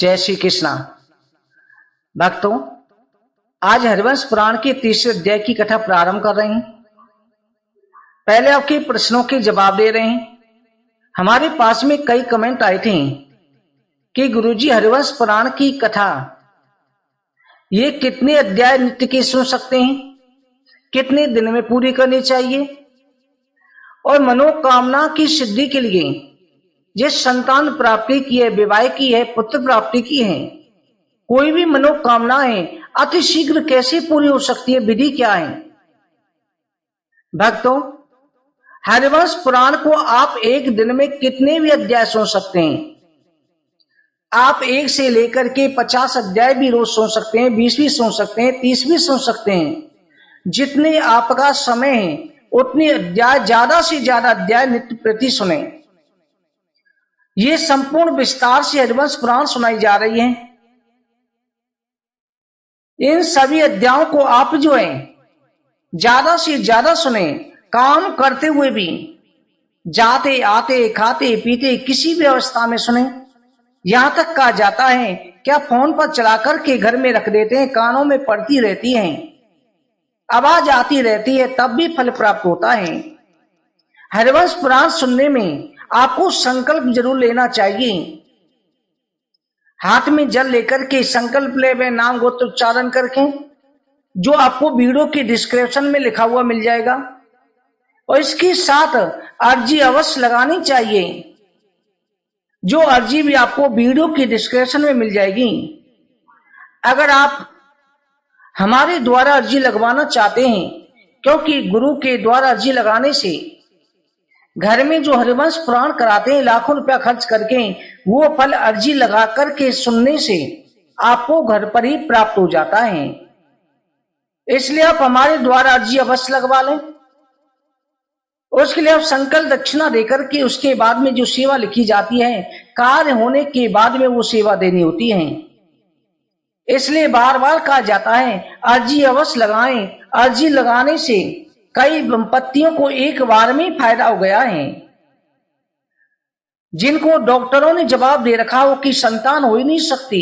जय श्री कृष्णा। भक्तों, आज हरिवंश पुराण के तीसरे अध्याय की कथा प्रारंभ कर रहे हैं। पहले आपके प्रश्नों के जवाब दे रहे हैं। हमारे पास में कई कमेंट आए थे कि गुरुजी हरिवंश पुराण की कथा ये कितने अध्याय नित्य के सुन सकते हैं, कितने दिन में पूरी करनी चाहिए, और मनोकामना की सिद्धि के लिए जिस संतान प्राप्ति की है, विवाह की है, पुत्र प्राप्ति की है, कोई भी मनोकामनाएं अति शीघ्र कैसे पूरी हो सकती है, विधि क्या है? भक्तों, हरिवंश पुराण को आप एक दिन में कितने भी अध्याय सुन सकते हैं। आप 1 से लेकर के 50 अध्याय भी रोज सुन सकते हैं, 20 भी सुन सकते हैं, 30 भी सुन सकते हैं। जितने आपका समय है उतने अध्याय, ज्यादा से ज्यादा अध्याय नित्य प्रति सुने। ये संपूर्ण विस्तार से हरिवंश पुराण सुनाई जा रही है। इन सभी अध्यायों को आप जो है ज्यादा से ज्यादा सुने, काम करते हुए भी, जाते आते खाते पीते किसी भी अवस्था में सुने। यहां तक कहा जाता है क्या फोन पर चला करके घर में रख देते हैं, कानों में पड़ती रहती है, आवाज आती रहती है, तब भी फल प्राप्त होता है। हरिवंश पुराण सुनने में आपको संकल्प जरूर लेना चाहिए। हाथ में जल लेकर के संकल्प ले, वे नाम गोत्र उच्चारण करके, जो आपको वीडियो की डिस्क्रिप्शन में लिखा हुआ मिल जाएगा। और इसके साथ अर्जी अवश्य लगानी चाहिए, जो अर्जी भी आपको वीडियो की डिस्क्रिप्शन में मिल जाएगी। अगर आप हमारे द्वारा अर्जी लगवाना चाहते हैं, क्योंकि गुरु के द्वारा अर्जी लगाने से घर में जो हरिवंश पुराण कराते हैं लाखों रुपया खर्च करके, वो फल अर्जी लगा करके सुनने से आपको घर पर ही प्राप्त हो जाता है। इसलिए आप हमारे द्वारा अर्जी अवश्य लगवा लें। उसके लिए आप संकल्प दक्षिणा देकर के उसके बाद में जो सेवा लिखी जाती है, कार्य होने के बाद में वो सेवा देनी होती है। इसलिए बार बार कहा जाता है अर्जी अवश्य लगाएं। अर्जी लगाने से कई दंपतियों को एक बार में फायदा हो गया है। जिनको डॉक्टरों ने जवाब दे रखा हो कि संतान हो ही नहीं सकती,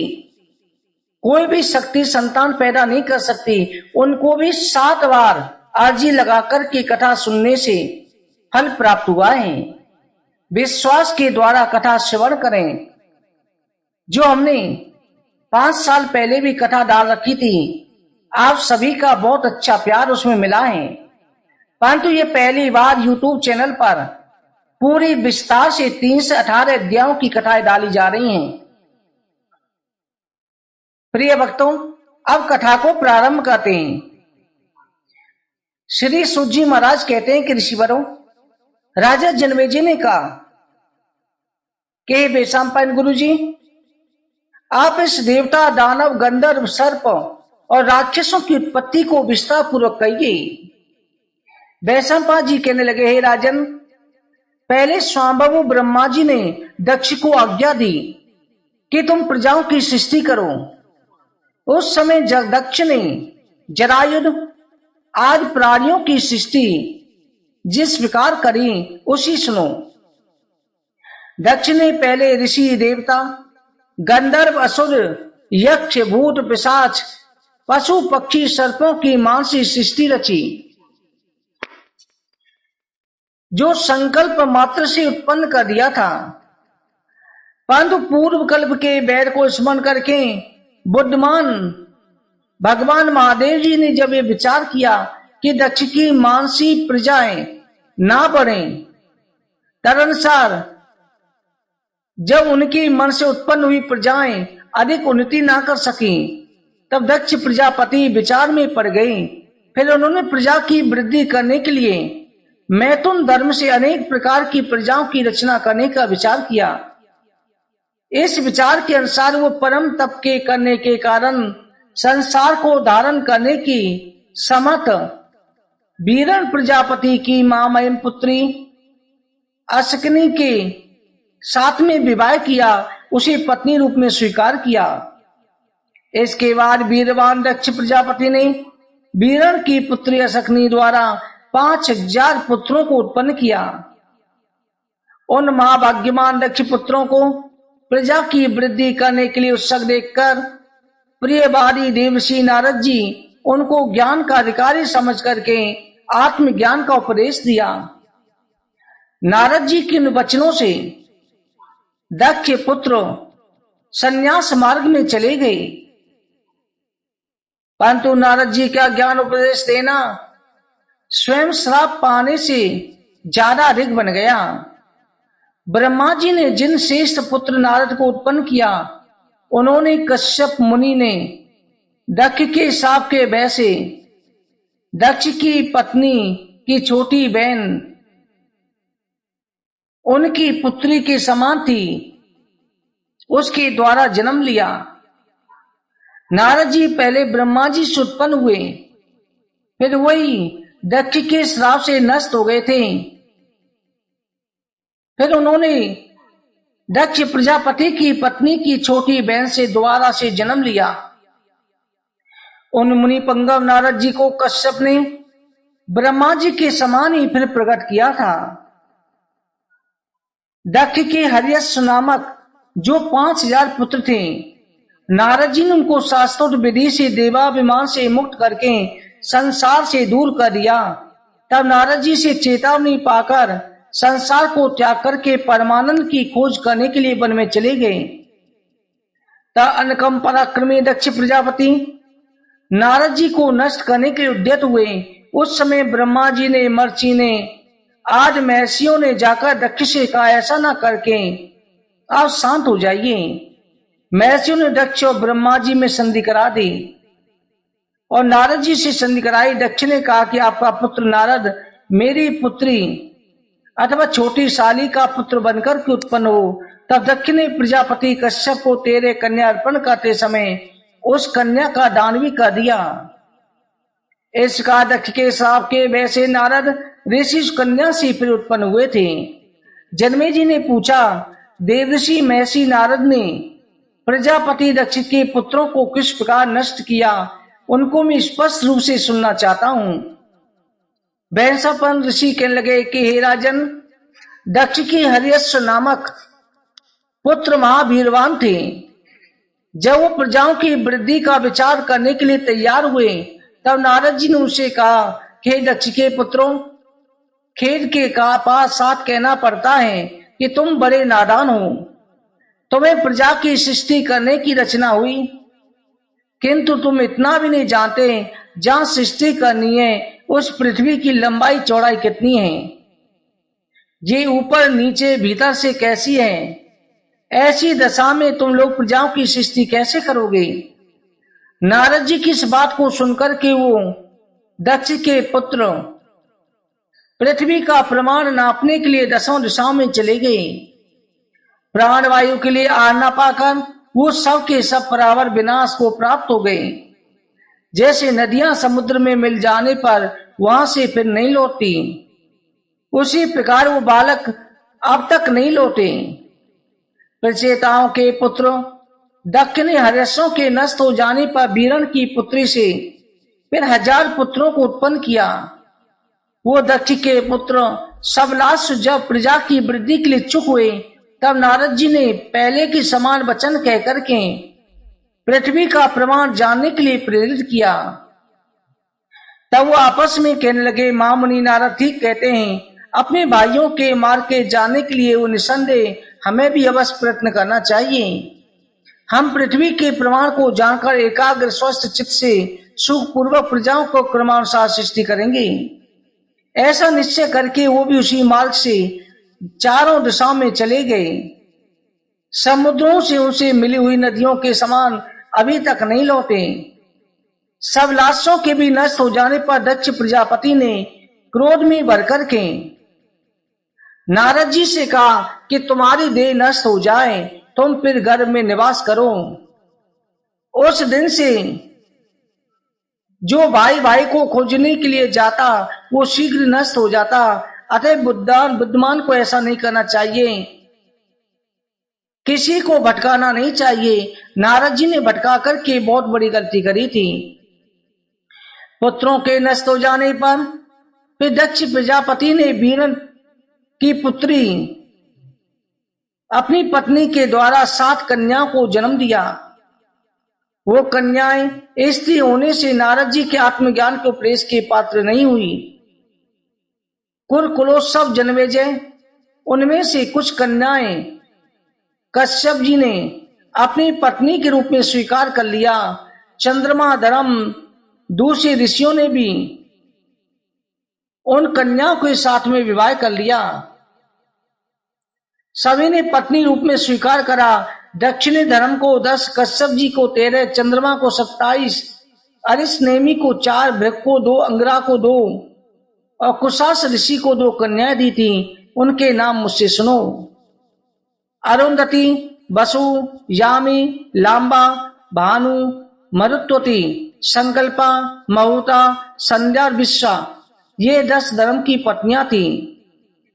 कोई भी शक्ति संतान पैदा नहीं कर सकती, उनको भी 7 बार अर्जी लगा करके कथा सुनने से फल प्राप्त हुआ है। विश्वास के द्वारा कथा श्रवण करें। जो हमने 5 साल पहले भी कथा डाल रखी थी, आप सभी का बहुत अच्छा प्यार उसमें मिला है। परंतु ये पहली बार YouTube चैनल पर पूरी विस्तार से 3 से 18 अध्यायों की कथाएं डाली जा रही हैं। प्रिय भक्तों, अब कथा को प्रारंभ करते हैं। श्री सूत जी महाराज कहते हैं कि ऋषिवरों, राजा जनमेजय ने कहा कि बेसांपायन गुरु जी, आप इस देवता, दानव, गंधर्व, सर्प और राक्षसों की उत्पत्ति को विस्तार पूर्वक कहिए। वैशंपायन जी कहने लगे, हे राजन, पहले स्वयंभू ब्रह्मा जी ने दक्ष को आज्ञा दी कि तुम प्रजाओं की सृष्टि करो। उस समय दक्ष ने जरायुध आदि प्राणियों की सृष्टि जिस प्रकार करी उसी सुनो। दक्ष ने पहले ऋषि, देवता, गंधर्व, असुर, यक्ष, भूत, पिशाच, पशु, पक्षी, सर्पों की मानसी सृष्टि रची, जो संकल्प मात्र से उत्पन्न कर दिया था। परंतु पूर्व कल्प के वैर को स्मरण करके बुद्धिमान भगवान महादेव जी ने जब ये विचार किया कि दक्ष की मानसी प्रजाएं ना बढ़ें, तदनुसार जब उनकी मन से उत्पन्न हुई प्रजाएं अधिक उन्नति ना कर सकी, तब दक्ष प्रजापति विचार में पड़ गई। फिर उन्होंने प्रजा की वृद्धि करने के लिए मैथुन धर्म से अनेक प्रकार की प्रजाओं की रचना करने का विचार किया। इस विचार के अनुसार वो परम तप के करने के कारण संसार को धारण करने की समर्थ वीरण प्रजापति की मां मयम पुत्री अशकनी के साथ में विवाह किया, उसे पत्नी रूप में स्वीकार किया। इसके बाद वीरवान दक्ष प्रजापति ने वीरण की पुत्री अशकनी द्वारा 5000 पुत्रों को उत्पन्न किया। उन महाभाग्यमान दक्ष पुत्रों को प्रजा की वृद्धि करने के लिए उत्सुक देखकर प्रियवादी देवर्षि नारद जी उनको ज्ञान का अधिकारी समझ करके आत्मज्ञान का उपदेश दिया। नारद जी के वचनों से दक्ष पुत्र संन्यास मार्ग में चले गए, परंतु नारद जी का ज्ञान उपदेश देना स्वयं श्राप पाने से ज्यादा अधिक बन गया। ब्रह्मा जी ने जिन श्रेष्ठ पुत्र नारद को उत्पन्न किया, उन्होंने कश्यप मुनि ने दक्ष के शाप के भय से दक्ष की पत्नी की छोटी बहन उनकी पुत्री के समान थी, उसके द्वारा जन्म लिया। नारद जी पहले ब्रह्मा जी से उत्पन्न हुए, फिर वही दक्ष के श्राप से नष्ट हो गए थे। फिर उन्होंने दक्ष प्रजापति की पत्नी की छोटी बहन से दोबारा से जन्म लिया। उन मुनि पंगव नारद जी को कश्यप ने ब्रह्मा जी के समान ही फिर प्रकट किया था। दक्ष के हर्यश नामक जो 5000 पुत्र थे, नारद जी ने उनको शास्त्रोक्त विधि से देवाभिमान से मुक्त करके संसार से दूर कर दिया। तब नारद जी से चेतावनी पाकर संसार को त्याग करके परमानंद की खोज करने के लिए वन में चले गए। तब अनकम पराक्रमी दक्ष प्रजापति नारद जी को नष्ट करने के उद्यत हुए। उस समय ब्रह्मा जी ने, मर्ची ने, आज महर्षियों ने जाकर दक्ष से कहा, ऐसा ना करके आप शांत हो जाइए। महर्षियों ने दक्ष और ब्रह्मा जी में संधि करा दी और नारद जी से संधि कराई। दक्ष ने कहा कि आपका पुत्र नारद मेरी पुत्री अथवा छोटी साली का पुत्र बनकर के उत्पन्न हो। तब दक्ष ने प्रजापति कश्यप को तेरे कन्या अर्पण करते समय उस कन्या का दान भी कर दिया। इसका दक्ष के श्राप के वैसे नारद ऋषि कन्या से फिर उत्पन्न हुए थे। जन्मे जी ने पूछा, देवर्षि महर्षि नारद ने प्रजापति दक्ष के पुत्रों को किस प्रकार नष्ट किया, उनको मैं स्पष्ट रूप से सुनना चाहता हूं। वैंसापन ऋषि कहने लगे कि हे राजन, दक्ष के हर्यश नामक पुत्र महावीरवान थे। जब वो प्रजाओं की वृद्धि का विचार करने के लिए तैयार हुए, तब नारद जी ने उनसे कहा कि दक्ष के पुत्रों, खेद के पास साथ कहना पड़ता है कि तुम बड़े नादान हो। तुम्हें प्रजा की सृष्टि करने की रचना हुई, किंतु तुम इतना भी नहीं जानते जहां सृष्टि करनी है उस पृथ्वी की लंबाई चौड़ाई कितनी है, ये ऊपर नीचे भीतर से कैसी है। ऐसी दशा में तुम लोग प्रजाओं की सृष्टि कैसे करोगे। नारद जी की इस बात को सुनकर के वो दक्ष के पुत्र पृथ्वी का प्रमाण नापने के लिए 10 दिशाओं में चले गए। प्राणवायु के लिए आहार न पाकर वो सब के सब परावर विनाश को प्राप्त हो गए। जैसे नदियां समुद्र में मिल जाने पर वहां से फिर नहीं लौटती, उसी प्रकार वो बालक अब तक नहीं लौटे। प्रचेताओं के पुत्र दक्ष ने हर्यशों के नष्ट हो जाने पर वीरण की पुत्री से फिर 1000 पुत्रों को उत्पन्न किया। वो दक्ष के पुत्र सबलाश जब प्रजा की वृद्धि के लिए इच्छुक हुए, तब नारद जी ने पहले के समान वचन कह करके पृथ्वी का प्रमाण जानने के लिए प्रेरित किया। तब वो आपस में कहने लगे, महामुनि नारद ठीक कहते हैं, अपने भाइयों के मार्ग के जानने के लिए वो निसंदेह हमें भी अवश्य प्रयत्न करना चाहिए। हम पृथ्वी के प्रमाण को जानकर एकाग्र स्वस्थ चित्त से सुखपूर्वक प्रजाओं को क्रमानुसार सृष्टि करेंगे। ऐसा निश्चय करके वो भी उसी मार्ग से चारों दिशाओं में चले गए। समुद्रों से उनसे मिली हुई नदियों के समान अभी तक नहीं लौटे। सब लाशों के भी नष्ट हो जाने पर दक्ष प्रजापति ने क्रोध में भर करके नारद जी से कहा कि तुम्हारी देह नष्ट हो जाए, तुम फिर गर्भ में निवास करो। उस दिन से जो भाई भाई को खोजने के लिए जाता वो शीघ्र नष्ट हो जाता। अतः बुद्धिमान को ऐसा नहीं करना चाहिए, किसी को भटकाना नहीं चाहिए। नारद जी ने भटका करके बहुत बड़ी गलती करी थी। पुत्रों के नष्ट हो जाने पर फिर दक्ष प्रजापति ने वीरण की पुत्री अपनी पत्नी के द्वारा 7 कन्याओं को जन्म दिया। वो कन्याएं स्त्री होने से नारद जी के आत्मज्ञान के उपदेश के पात्र नहीं हुई। कुलोत्सव जन्मेजय, उनमें से कुछ कन्याएं कश्यप जी ने अपनी पत्नी के रूप में स्वीकार कर लिया। चंद्रमा धर्म दूसरे ऋषियों ने भी उन कन्याओं के साथ में विवाह कर लिया। सभी ने पत्नी रूप में स्वीकार करा। दक्षिणी धर्म को 10, कश्यप जी को 13, चंद्रमा को 27, अरिष्नेमी को 4, भृग को 2, अंगरा को 2 और कुशास ऋषि को 2 कन्याएं दी थी। उनके नाम मुझसे सुनो। अरुंधति, वसु, यामी, लांबा, भानु, मरुत्वती, संकल्पा, महुता, संध्या और विश्वा, ये 10 धर्म की पत्नियां थी।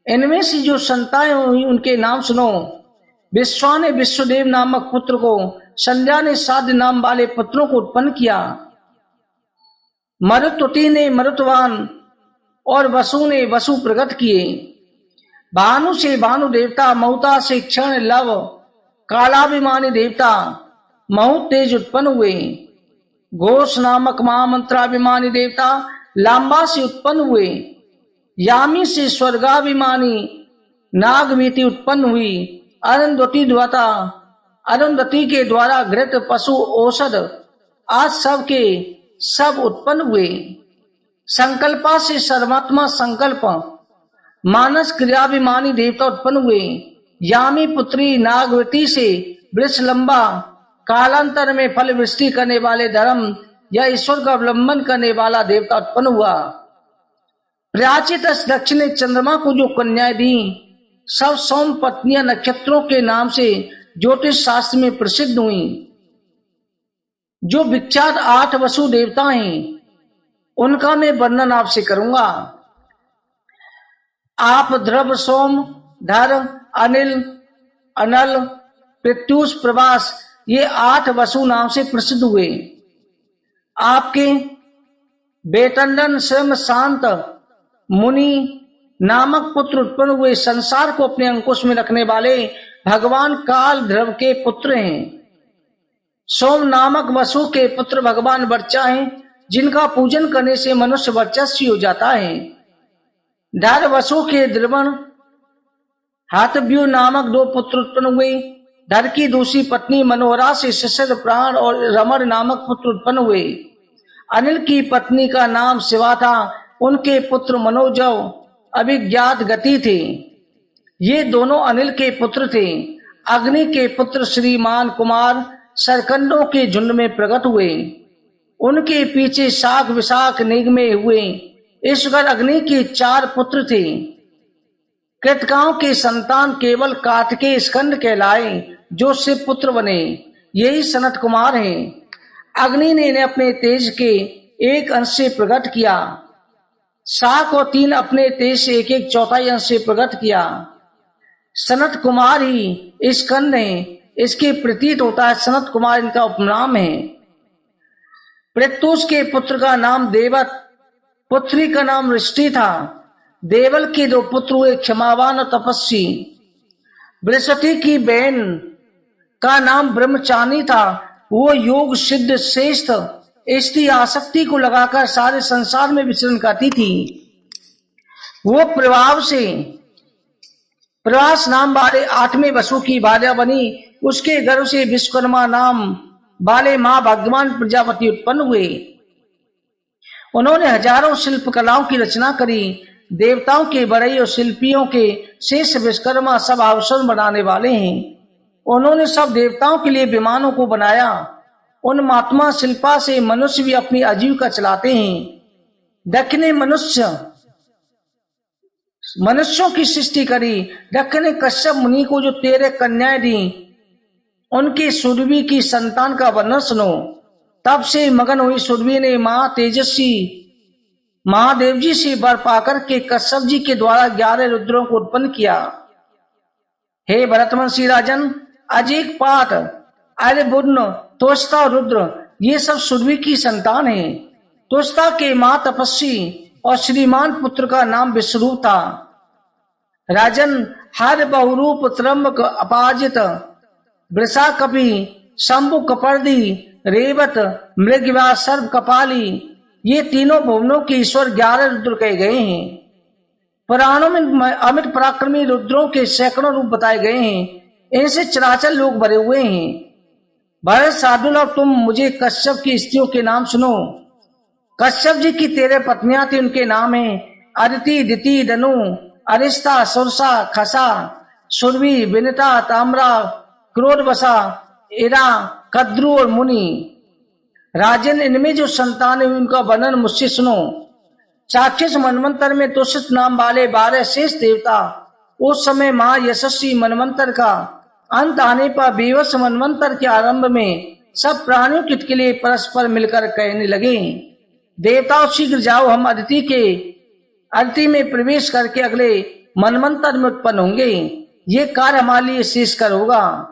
इनमें से जो संताएं हुई उनके नाम सुनो। विश्वा ने विश्वदेव नामक पुत्र को, संध्या ने साध्य नाम वाले पुत्रों को उत्पन्न किया। मरुत्वती ने मरुतवान और वसु ने वसु प्रकट किए। भानु से भानु देवता, महुता से क्षण लव कालाभिमानी देवता महु तेज उत्पन्न हुए। घोष नामक महामंत्राभिमानी देवता लांबा से उत्पन्न हुए। यामी से स्वर्गाभिमानी नागवीति उत्पन्न हुई। अरुंधति के द्वारा घृत, पशु, औषध आज सब के सब उत्पन्न हुए। संकल्पा से सर्वात्मा संकल्प मानस क्रियाभिमानी देवता उत्पन्न हुए। यामी पुत्री नागवती से वृक्ष लंबा, कालांतर में फल वृष्टि करने वाले धर्म या ईश्वर का अवलंबन करने वाला देवता उत्पन्न हुआ। प्राचित दक्षिण ने चंद्रमा को जो कन्याएं दी, सब सोम पत्नियां नक्षत्रों के नाम से ज्योतिष शास्त्र में प्रसिद्ध हुई। जो विख्यात 8 वसु देवता हैं, उनका मैं वर्णन आपसे करूंगा। आप ध्रुव, सोम, धर, अनिल, अनल, प्रत्युष, प्रभास, ये 8 वसु नाम से प्रसिद्ध हुए। आपके बेतंडन स्वयं शांत मुनि नामक पुत्र उत्पन्न हुए। संसार को अपने अंकुश में रखने वाले भगवान काल ध्रुव के पुत्र हैं। सोम नामक वसु के पुत्र भगवान वर्चा हैं, जिनका पूजन करने से मनुष्य वर्चस्वी हो जाता है। धर वसु के द्रवण हाथव्यू नामक 2 पुत्र उत्पन्न हुए। धर की दूसरी पत्नी मनोहरा से शिशिर, प्राण और रमण नामक पुत्र उत्पन्न हुए। अनिल की पत्नी का नाम शिवा था। उनके पुत्र मनोजव, अभिज्ञात गति थे। ये दोनों अनिल के पुत्र थे। अग्नि के पुत्र श्रीमान कुमार सरकंडों के झुंड में प्रकट हुए। उनके पीछे शाख, विशाख, निगमे हुए। ईश्वर अग्नि के 4 पुत्र थे। कृतकाओं के संतान केवल कार्तिकेय स्कंद कहलाए, जो शिव पुत्र बने। यही सनत कुमार हैं। अग्नि ने इन्हें अपने तेज के एक अंश से प्रकट किया। शाख और 3 अपने तेज से 1/4 अंश से प्रकट किया। सनत कुमार ही स्कंद है, इसके प्रतीत होता है सनत कुमार इनका उपनाम है। प्रत्युष के पुत्र का नाम देवत, पुत्री का नाम ऋष्टि था। देवल के 2 पुत्र हुए, क्षमावान और तपस्वी। बृहस्पति की बहन का नाम ब्रह्मचानी था। वो योग सिद्ध श्रेष्ठ स्त्री आसक्ति को लगाकर सारे संसार में विचरण करती थी। वो प्रवास नाम वाले 8वें वसु की भार्या बनी। उसके गर्भ से विश्वकर्मा नाम वाले मां भगवान प्रजापति उत्पन्न हुए। उन्होंने हजारों शिल्प कलाओं की रचना करी। देवताओं के बढ़ई और शिल्पियों के शेष विश्वकर्मा सब आभूषण बनाने वाले हैं। उन्होंने सब देवताओं के लिए विमानों को बनाया। उन महात्मा शिल्पा से मनुष्य भी अपनी आजीविका चलाते हैं। दक्ष ने मनुष्यों की सृष्टि करी। दक्ष ने कश्यप मुनि को जो 13 कन्याएं दी, उनकी सुरभि की संतान का वर्णन सुनो। तब से मगन हुई सुरभि ने महा तेजस्वी महादेव जी से वर पाकर के कश्यप जी के द्वारा 11 रुद्रों को उत्पन्न किया। हे भरतवंशी राजन, अजीक पाठ, आर्यभुन्न, तोषता और रुद्र, ये सब सुरभि की संतान है। तोषता के मां तपस्वी और श्रीमान पुत्र का नाम विश्वरूप था। राजन, हर बहुरूप त्रंबक अपाजित वृषा कपि शंभु कपर्दी रेवत मृगवा सर्व कपाली, ये तीनों भुवनों के ईश्वर 11 रुद्र कहे गए हैं। पुराणों में अमित पराक्रमी रुद्रों के सैकड़ों रूप बताए गए हैं। इनसे चराचर लोग भरे हुए हैं। भरत साधु, अब तुम मुझे कश्यप की स्त्रियों के नाम सुनो। कश्यप जी की 13 पत्नियां थी। उनके नाम है अदिति, दिति, दनु, अरिष्टा, सुरसा, खसा, सुरभि, विनिता, ताम्रा, क्रोधवसा, इरा, कद्रु और मुनि। राजन, इनमें जो संतान है उनका वर्णन मुझसे सुनो। चाक्षुष मनवंतर में तुषित नाम वाले 12 शेष देवता उस समय मां यशस्वी मनवंतर का अंत आने पर बेवस मनवंतर के आरंभ में सब प्राणियों के लिए परस्पर मिलकर कहने लगे, देवताओं शीघ्र जाओ, हम अदिति में प्रवेश करके अगले मनवंतर में उत्पन्न होंगे। ये कार्य हमारे लिए शेषकर होगा।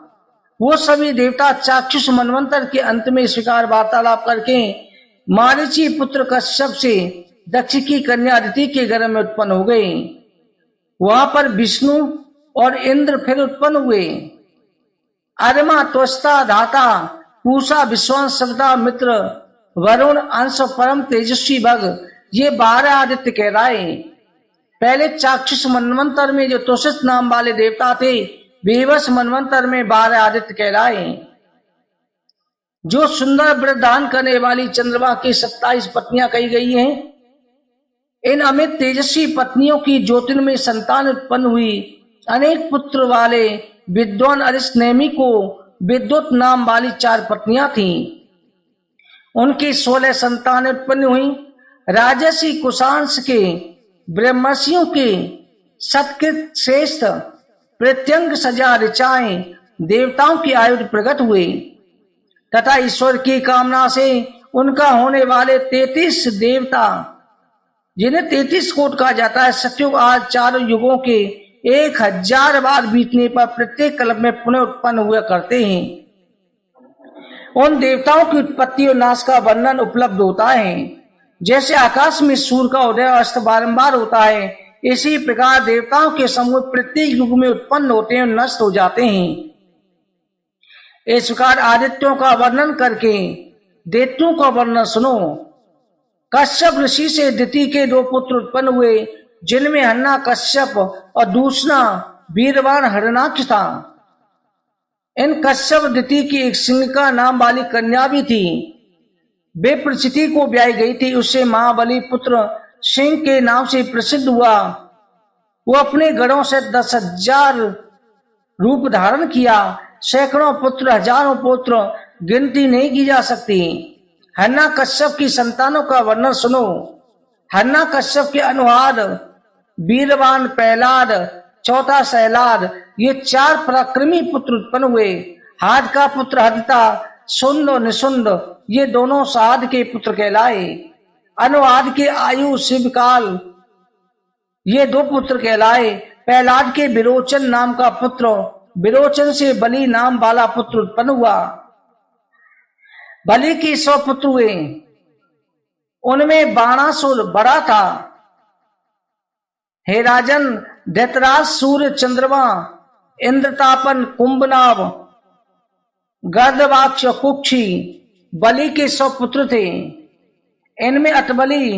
वो सभी देवता चाक्षुष मनवंतर के अंत में स्वीकार वार्तालाप करके मारीची पुत्र कश्यप से दक्ष की कन्या अदिति के गर्भ में उत्पन्न हो गए। वहां पर विष्णु और इंद्र फिर उत्पन्न हुए। अरमा, त्वष्टा, धाता, पूषा, विश्वास, सविता, मित्र, वरुण, अंश, परम तेजस्वी भग, ये 12 आदित्य कहलाए। पहले चाक्षुष मनवंतर में जो तुषित नाम वाले देवता थे, बेवस मनवंतर में 12 आदित्य कहलाए। जो सुंदर वृद्धान करने वाली चंद्रमा की 27 पत्नियां कही गई हैं, इन अमित तेजस्वी पत्नियों की ज्योतिर्मय संतान उत्पन्न हुई। अनेक पुत्र वाले विद्वान अरिष्टनेमि को विद्युत नाम वाली 4 पत्नियां थीं। उनकी 16 संतान उत्पन्न हुई। राजसी कुशांश के ब्रह्मर्षियों के सत्कृत श्रेष्ठ प्रत्यंग सजा ऋचाएं देवताओं की आयु प्रकट हुए तथा ईश्वर की कामना से उनका होने वाले 33 देवता, जिन्हें 33 कोट कहा जाता है, सतयुग आज 4 युगों के 1000 बार बीतने पर प्रत्येक कल्प में पुनः उत्पन्न हुआ करते हैं। उन देवताओं की उत्पत्ति और नाश का वर्णन उपलब्ध होता है। जैसे आकाश में सूर्य का उदय और अस्त बारंबार होता है, इसी प्रकार देवताओं के समूह प्रत्येक युग में उत्पन्न होते हैं और नष्ट हो जाते हैं। इस प्रकार आदित्यों का वर्णन करके दैत्यों का वर्णन सुनो। कश्यप ऋषि से दिति के 2 पुत्र उत्पन्न हुए, जिनमें हन्ना कश्यप और दूसरा वीरवान हरणाक्ष था। इन कश्यप दिति की एक सिंहिका नाम वाली कन्या भी थी। वे प्रचिति को ब्याई गई थी। उससे महाबली पुत्र सिंह के नाम से प्रसिद्ध हुआ। वो अपने गढ़ों से 10,000 रूप धारण किया। सैकड़ों पुत्र, हजारों पुत्र, गिनती नहीं की जा सकती। हन्ना कश्यप की संतानों का वर्णन सुनो। हन्ना कश्यप के अनुहार वीरवान प्रहलाद, चौथा सहलाद, ये 4 पराक्रमी पुत्र उत्पन्न हुए। हाद का पुत्र हदिता, सुंद और निसुंद, ये दोनों साध के पुत्र कहलाए। अनुवाद के आयु शिवकाल, ये 2 पुत्र कहलाए। प्रहलाद के विरोचन नाम का पुत्र, विरोचन से बलि नाम वाला पुत्र उत्पन्न हुआ। बलि के 100 पुत्र हुए। उनमें बाणासुर बड़ा था। हे राजन, दैतराज, सूर्य, चंद्रमा, इंद्रतापन, कुंभनाभ, गर्दवाक्ष, कुक्षी, बलि के 100 पुत्र थे। इनमें अतबली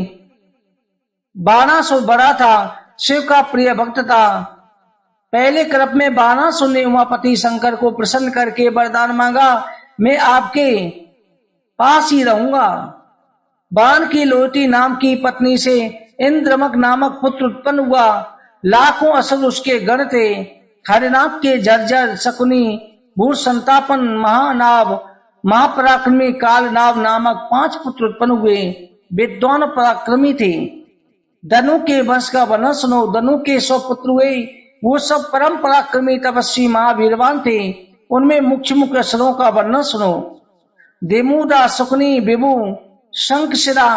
बाणासुर बड़ा था, शिव का प्रिय भक्त था। पहले कल्प में बाणासुर ने उमापति शंकर को प्रसन्न करके वरदान मांगा, मैं आपके पास ही रहूंगा। बाण की लोटी नाम की पत्नी से इंद्रमक नामक पुत्र उत्पन्न हुआ। लाखों असुर उसके गण थे। हरिनाभ के जर्जर, शकुनी, भूर संतापन, महानाभ, महापराक्रमी कालनाभ नामक 5 पुत्र उत्पन्न हुए। विद्वान पराक्रमी थे। धनु के वंश का वर्णन सुनो। धनु के 100 पुत्र हुए। वो सब परम पराक्रमी तपस्वी महावीरवान थे। उनमें मुख्य मुख्य असुरों का वर्णन सुनो। देमुदा, शकुनी, विभु, शंखशिरा,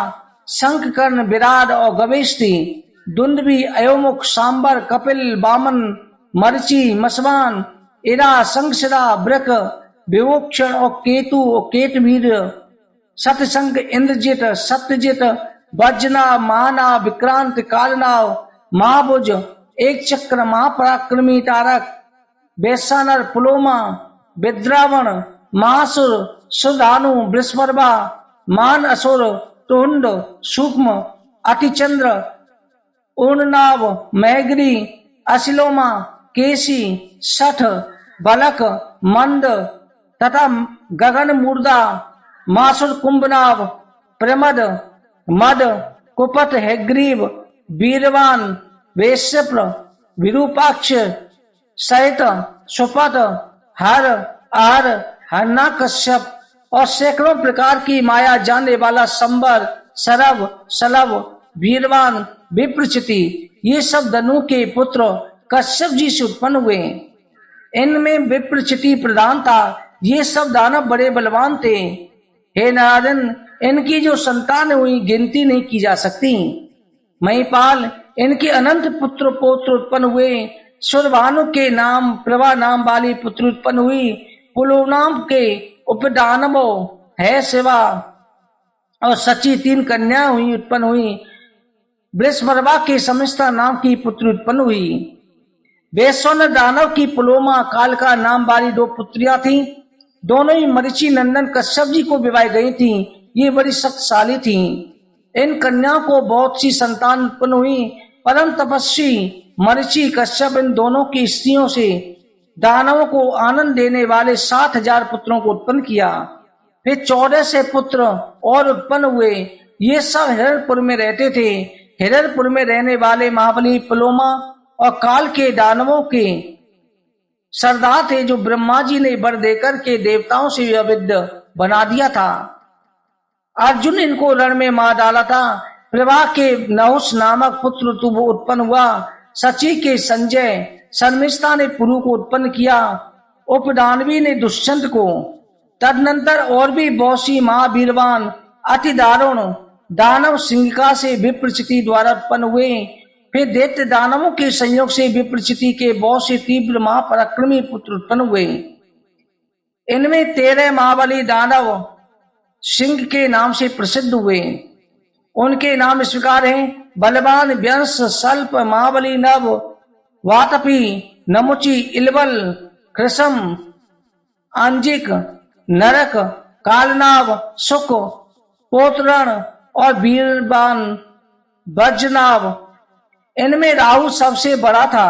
शंखकर्ण, विराट और गवेश थी। दुंदुभि, अयोमुख, सांबर, कपिल, वामन, मरची, मसवान, इरा, शंखशिरा, वृक, विवोक्षण और केतु और केतवीर, सतशंख, इंद्रजित, सत्यजित, वज्रनाभ, महानाभ, विक्रांत, कालनाभ, महाभुज, एक चक्र महापराक्रमी तारक, बेसानर, पुलोमा, विद्रावण, महासुर, सुधानु, बृहस्पर्वा, मान असुर, टुंड, सूक्ष्म, अतिचंद्र, ऊर्णनाभ, मैग्री, असिलोमा, केसी, सठ, बलक, मंद तथा गगन मूर्धा, मासुर, कुंभनाभ, प्रमद, मद, कुपत, हैग्रीव, वीरवान, वेश्यप्र, विरूपाक्ष सहित सुपत, हर, आहर, हरणाकश्यप और सैकड़ों प्रकार की माया जानने वाला संबर, सरव, सलभ, वीरवान, विप्रचिति, ये सब धनु के पुत्र कश्यप जी से उत्पन्न हुए। इनमें विप्रचिति प्रधान था। ये सब दानव बड़े बलवान थे। हे नारायण, इनकी जो संतान हुई गिनती नहीं की जा सकती। महिपाल, इनके अनंत पुत्र पौत्र उत्पन्न हुए। सुरभानु के नाम प्रभा नाम वाली पुत्र उत्पन्न हुई। पुलोनाम के उपदानवो है शिवा और सची 3 कन्या हुई उत्पन्न हुई। बृहस्पर्वा के समिष्टा नाम की पुत्र उत्पन्न हुई। वैश्वानर दानव की पुलोमा कालका नाम वाली 2 पुत्रियां थीं। दोनों ही मरीचि नंदन कश्यप जी को विवाह गई थीं। ये बड़ी शक्तिशाली थीं। इन कन्याओं को बहुत सी संतान उत्पन्न हुई। परम तपस्वी मरीचि कश्यप इन दोनों की स्त्रियों से दानवों को आनंद देने वाले 7,000 पुत्रों को उत्पन्न किया। फिर 14 से पुत्र और उत्पन्न हुए। ये सब हिरणपुर में रहते थे। हिरणपुर में रहने वाले महाबली पुलोमा और काल के दानवों के सरदार थे, जो ब्रह्मा जी ने वर देकर के देवताओं से अविद्य बना दिया था। अर्जुन इनको रण में मार डाला था। प्रभा के नहुष नामक पुत्र उत्पन्न हुआ। सची के संजय, शर्मिष्ठा ने पुरु को उत्पन्न किया। उपदानवी ने दुष्यंत को। तदनंतर और भी बहुत सी महावीरवान अति दारुण दानव सिंहिका से विप्रचिति द्वारा उत्पन्न हुए। फिर दैत्य दानवों के संयोग से विप्रचिति के बहुत से तीव्र महापराक्रमी पुत्र उत्पन्न हुए। इनमें 13 महाबली दानव सिंह के नाम से प्रसिद्ध हुए। उनके नाम इस प्रकार हैं: बलवान, व्यंस, सल्प, महाबली, नव, वातपी, नमुचि, इलबल, कृषम, आंजिक, नरक, कालनाव, सुख, पोतरण और वीरवान, वज्रनाव। इनमें राहु सबसे बड़ा था।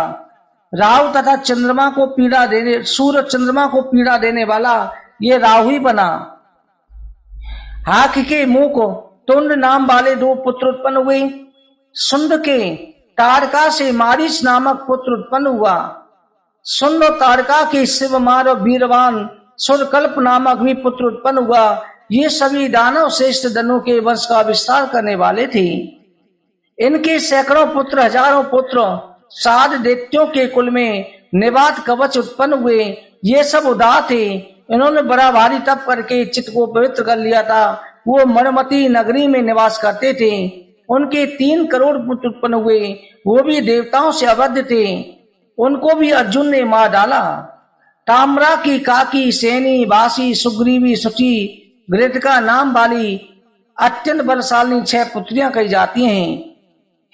राहु तथा चंद्रमा को पीड़ा देने सूर्य चंद्रमा को पीड़ा देने वाला ये राहु ही बना। हाक के मुंह को तुंड नाम वाले 2 पुत्र उत्पन्न हुए। सुंद के तारका से मारीच नामक पुत्र उत्पन्न हुआ। सुंद और तारका के शिवमार और वीरवान सुरकल्प नामक भी पुत्र उत्पन्न हुआ। ये सभी दानव श्रेष्ठ धनु के वंश का विस्तार करने वाले थे। इनके सैकड़ों पुत्र, हजारों पुत्र साध दैत्यों के कुल में निवात कवच उत्पन्न हुए। ये सब उदार थे। इन्होंने बड़ा भारी तप करके चित्त को पवित्र कर लिया था। वो मणमती नगरी में निवास करते थे। उनके 3 करोड़ पुत्र उत्पन्न हुए। वो भी देवताओं से अवध थे। उनको भी अर्जुन ने मार डाला। ताम्रा की काकी, सैनी, बासी, सुग्रीवी, सुची, घृतिका नाम वाली अत्यंत बलशालिनी 6 पुत्रियां कही जाती हैं।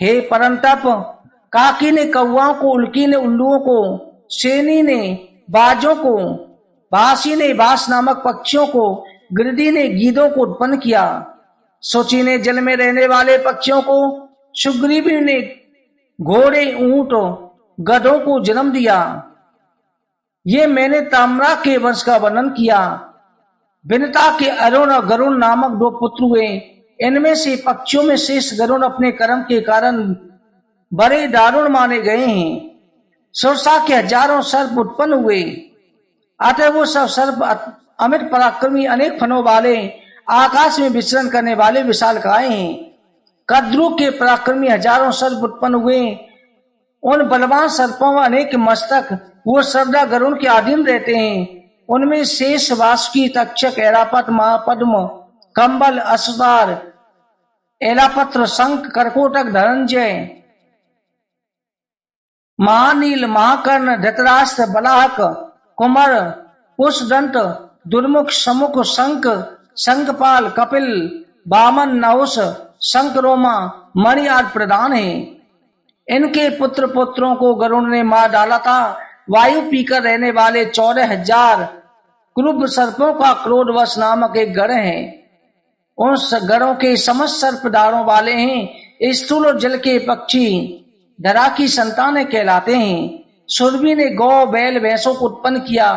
हे परंतप, काकी ने कौवाओं को, उल्की ने उल्लुओं को, सैनी ने बाजों को, बासी ने बास नामक पक्षियों को, गिरदी ने गीदों को उत्पन्न किया। सोची ने जल में रहने वाले पक्षियों को, सुग्रीवी ने घोड़े, ऊंट, गधों को जन्म दिया। ये मैंने ताम्रा के वंश का वर्णन किया। विनता के अरुण और गरुण नामक 2 पुत्र हुए। इनमें से पक्षियों में शेष गरुण अपने कर्म के कारण बड़े दारुण माने गए हैं। सुरसा के हजारों सर्प उत्पन्न हुए। अतः वो सब सर्प अमित पराक्रमी, अनेक फनों वाले, आकाश में विचरण करने वाले विशालकाय हैं। कद्रु के पराक्रमी हजारों सर्प उत्पन्न हुए। उन बलवान सर्पों में अनेक मस्तक, वो सर्वदा गरुण के अधीन रहते हैं। उनमें शेष, वासुकी, तक्षक, ऐरापत, महापद्म, कंबल, असुदार, एलापत्र, शंख, करकोटक, धनंजय, महानील, महाकर्ण, धृतराष्ट्र, बलाहक, कुमर, पुष्पदंत, दुर्मुख, समुख, शंख, शंखपाल, कपिल, वामन, नहुष, शंखरोमा, मणि आदि प्रधान है। इनके पुत्र पुत्रों को गरुड़ ने मार डाला था। वायु पीकर रहने वाले 14,000 क्रूर सर्पों का क्रोधवश नामक एक गण है। उन गणों के समस्त सर्प दाढ़ों वाले हैं। स्थूल और जल के पक्षी धरा की संतानें कहलाते हैं। सुरभि ने गौ बैल भैंसों को उत्पन्न किया।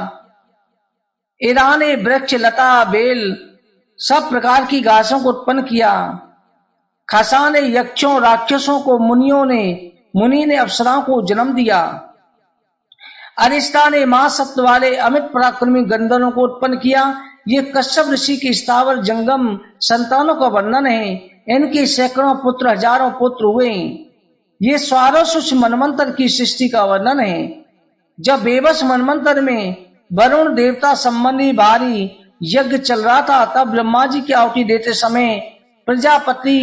इरा ने वृक्ष लता बेल सब प्रकार की घासों को उत्पन्न किया। खसा ने यक्षों राक्षसों को, मुनि ने अप्सराओं को जन्म दिया। अरिष्टा ने महासत्व वाले अमित पराक्रमी गंधर्वों को उत्पन्न किया। ये कश्यप ऋषि की स्थावर जंगम संतानों का वर्णन है। इनके सैकड़ों पुत्र, हजारों पुत्र हुए। ये 1200 मनवंतर की सृष्टि का वर्णन है। जब बेबस मनवंतर में वरुण देवता संबंधी भारी यज्ञ चल रहा था, तब ब्रह्मा जी की आहुति देते समय प्रजापति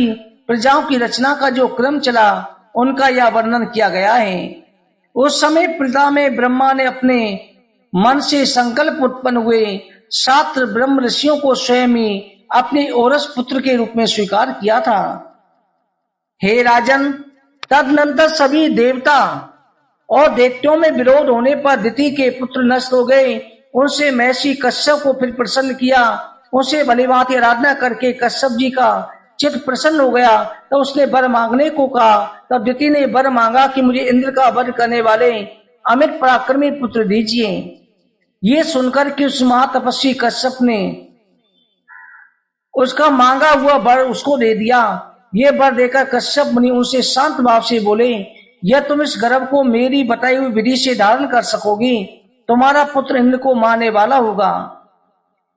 प्रजाओं की रचना का जो क्रम चला, उनका यह वर्णन किया गया है। उस समय प्रजा में ब्रह्मा ने अपने मन से संकल्प उत्पन्न हुए 7 ब्रह्म ऋषियों को स्वयं ही अपने औरस पुत्र के रूप में स्वीकार किया था। हे राजन, तदनंतर सभी देवता और दैत्यों में विरोध होने पर दिति के पुत्र नष्ट हो गए। उनसे महर्षि कश्यप को फिर प्रसन्न किया। उनसे भलीभांति आराधना करके कश्यप जी का चित्त प्रसन्न हो गया। तो उसने वर मांगने को कहा। तब दिति ने वर मांगा कि मुझे इंद्र का वध करने वाले अमित पराक्रमी पुत्र दीजिए। ये सुनकर कि उस महातपस्वी कश्यप ने उसका मांगा हुआ वर उसको दे दिया। ये वर देकर कश्यप मुनि उनसे शांत भाव से बोले, यह तुम इस गर्भ को मेरी बताई हुई विधि से धारण कर सकोगी। तुम्हारा पुत्र इंद्र को मारने वाला होगा।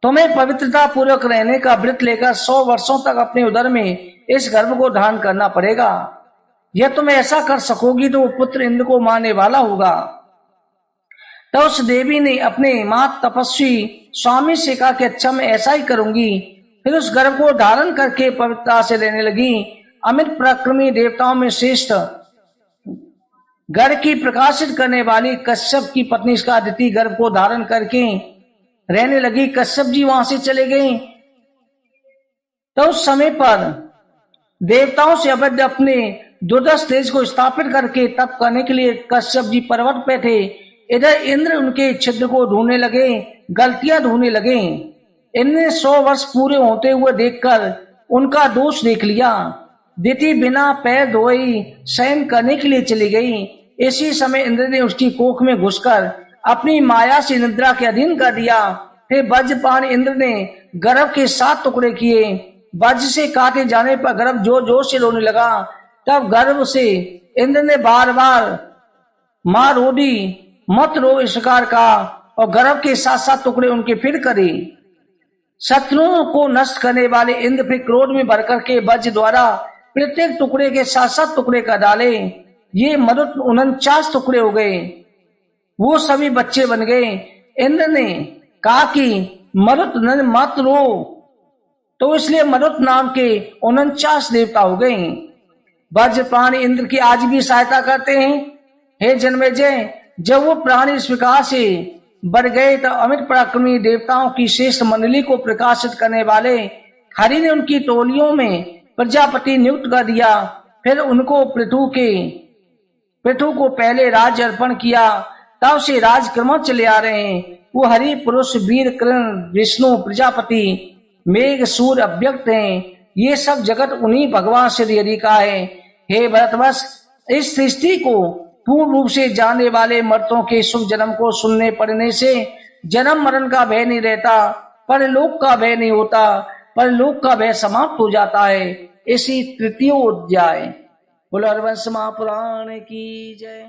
तुम्हें पवित्रता पूर्वक रहने का व्रत लेकर 100 वर्षों तक अपने उदर में इस गर्भ को धारण करना पड़ेगा। यह तुम ऐसा कर सकोगी तो वो पुत्र इंद्र को मारने वाला होगा। तो उस देवी ने अपने मां तपस्वी स्वामी से कहा कि अच्छा, मैं ऐसा ही करूंगी। फिर उस गर्भ को धारण करके पवित्रता से रहने लगी। अमित पराक्रमी देवताओं में श्रेष्ठ गर्भ की प्रकाशित करने वाली कश्यप की पत्नी इसका अदिति गर्भ को धारण करके रहने लगी। कश्यप जी वहां से चले गए। तो उस समय पर देवताओं से अवध अपने दुर्दश तेज को स्थापित करके तप करने के लिए कश्यप जी पर्वत पे थे। इधर इंद्र उनके छिद्र को ढूंढने लगे, गलतियां ढूंढने लगे। इनने 100 वर्ष पूरे होते हुए देखकर उनका दोष देख लिया। दिति बिना पैर धोए शयन करने के लिए चली गई। इसी समय इंद्र ने उसकी कोख में घुसकर अपनी माया से निद्रा के अधीन कर दिया। फिर वज्रपान इंद्र ने गर्भ के 7 टुकड़े किए। वज्र से काटे जाने पर गर्भ जोर जोर से रोने लगा। तब गर्भ से इंद्र ने बार बार मां रोदी मत रो इस प्रकार का, और गर्भ के 7 टुकड़े उनके फिर करे। शत्रुओं को नष्ट करने वाले इंद्र फिर क्रोध में भरकर के वज्र द्वारा प्रत्येक टुकड़े के 7 टुकड़े कर डाले। ये मरुत 49 टुकड़े हो गए। वो सभी बच्चे बन गए। इंद्र ने कहा कि मरुत मत रो, तो इसलिए मरुत नाम के 49 देवता हो गए। वज्र प्राणी इंद्र की आज भी सहायता करते हैं। हे जन्मेजय, जब वो प्राणी इस प्रकार से बढ़ गए तो अमित पराक्रमी देवताओं की श्रेष्ठ मंडली को प्रकाशित करने वाले हरि ने उनकी टोलियों में प्रजापति नियुक्त कर दिया। फिर उनको पृथु को पहले राज्य अर्पण किया। तब से राजक्रम चले आ रहे हैं। वो हरि पुरुष वीर कर्ण विष्णु प्रजापति मेघ सूर्य अव्यक्त हैं। ये सब जगत उन्हीं भगवान श्री हरि का है। हे भरतवश, इस सृष्टि को पूर्ण रूप से जानने वाले मर्तों के शुभ जन्म को सुनने पड़ने से जन्म मरण का भय नहीं रहता, परलोक का भय नहीं होता, परलोक का भय समाप्त हो जाता है। इसी तृतीय अध्याय बोलो हरवंश महापुराण की जय।